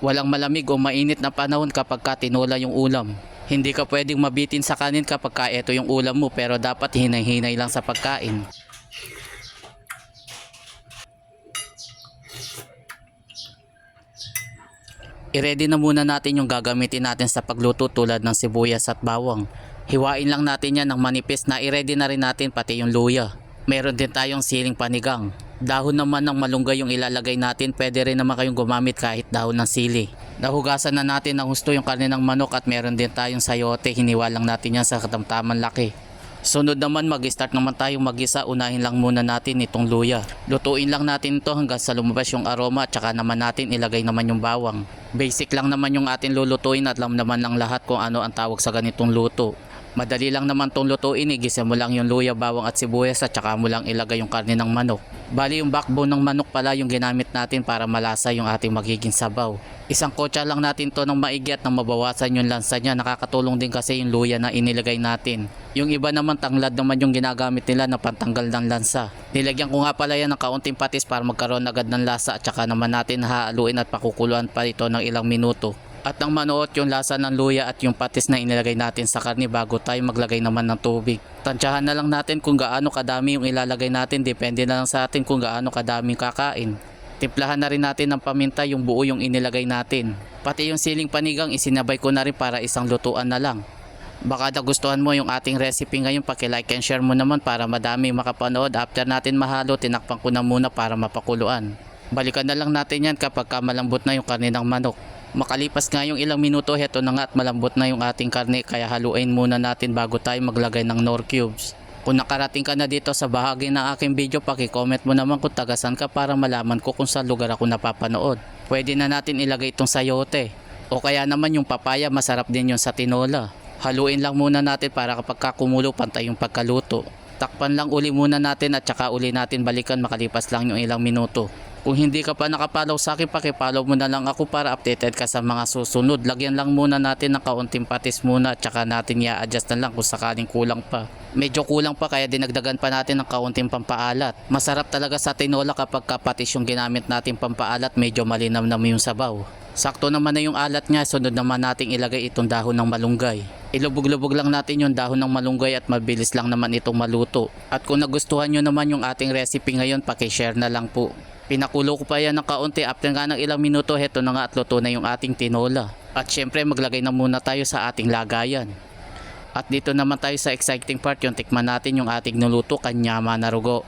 Walang malamig o mainit na panahon kapag ka tinola yung ulam. Hindi ka pwedeng mabitin sa kanin kapag ka ito yung ulam mo, pero dapat hinay-hinay lang sa pagkain. I-ready na muna natin yung gagamitin natin sa pagluto tulad ng sibuyas at bawang. Hiwain lang natin yan ng manipis na i-ready na rin natin pati yung luya. Meron din tayong siling panigang. Dahon naman ng malunggay yung ilalagay natin, pwede rin naman kayong gumamit kahit dahon ng sili. Nahugasan na natin ng husto yung karne ng manok at meron din tayong sayote, hiniwa lang natin yan sa katamtamang laki. Sunod naman mag-start naman tayong mag-isa, unahin lang muna natin itong luya. Lutuin lang natin ito hanggang sa lumabas yung aroma at saka naman natin ilagay naman yung bawang. Basic lang naman yung atin lulutuin at alam naman lang lahat kung ano ang tawag sa ganitong luto. Madali lang naman tong lutuin, igisa mo lang yung luya, bawang at sibuyas at saka mo lang ilagay yung karne ng manok. Bali yung backbone ng manok pala yung ginamit natin para malasa yung ating magiging sabaw. Isang kotsa lang natin to ng maigi at nang mabawasan yung lansa niya. Nakakatulong din kasi yung luya na inilagay natin. Yung iba naman tanglad naman yung ginagamit nila na pantanggal ng lansa. Nilagyan ko nga pala yan ng kaunting patis para magkaroon agad ng lasa at saka naman natin hahaluin at pakukuluan pa ito ng ilang minuto. At nang manuot yung lasa ng luya at yung patis na inilagay natin sa karne bago tayo maglagay naman ng tubig. Tansyahan na lang natin kung gaano kadami yung ilalagay natin, depende na lang sa atin kung gaano kadaming kakain. Timplahan na rin natin ng paminta yung buo yung inilagay natin. Pati yung siling panigang isinabay ko na rin para isang lutuan na lang. Baka nagustuhan mo yung ating recipe ngayon, paki-like and share mo naman para madami makapanood. After natin mahalo, tinakpan ko na muna para mapakuluan. Balikan na lang natin yan kapag malambot na yung karne ng manok. Makalipas nga yung ilang minuto, heto na nga at malambot na yung ating karne, kaya haluin muna natin bago tayo maglagay ng Knorr cubes. Kung nakarating ka na dito sa bahagi ng aking video, paki-comment mo naman kung tagasan ka para malaman ko kung saan lugar ako napapanood. Pwede na natin ilagay itong sayote. O kaya naman yung papaya, masarap din yun sa tinola. Haluin lang muna natin para kapag kumulo pantay yung pagkaluto. Takpan lang uli muna natin at saka uli natin balikan makalipas lang yung ilang minuto. Kung hindi ka pa nakapollow sa akin, paki-follow mo na lang ako para updated ka sa mga susunod. Lagyan lang muna natin ng kaunting patis muna at saka natin i-adjust na lang kung sakaling kulang pa. Medyo kulang pa kaya dinagdagan pa natin ng kaunting pampaalat. Masarap talaga sa tinola kapag patis yung ginamit natin pampaalat, medyo malinam na yung sabaw. Sakto naman na yung alat niya, sunod naman nating ilagay itong dahon ng malunggay. Ilubog-lubog lang natin yung dahon ng malunggay at mabilis lang naman itong maluto. At kung nagustuhan nyo naman yung ating recipe ngayon, paki-share na lang po. Pinakulo ko pa yan ng kaunti, after nga ng ilang minuto, heto na nga at luto na yung ating tinola. At syempre maglagay na muna tayo sa ating lagayan. At dito naman tayo sa exciting part, yung tikman natin yung ating niluto, kanyama na rugo.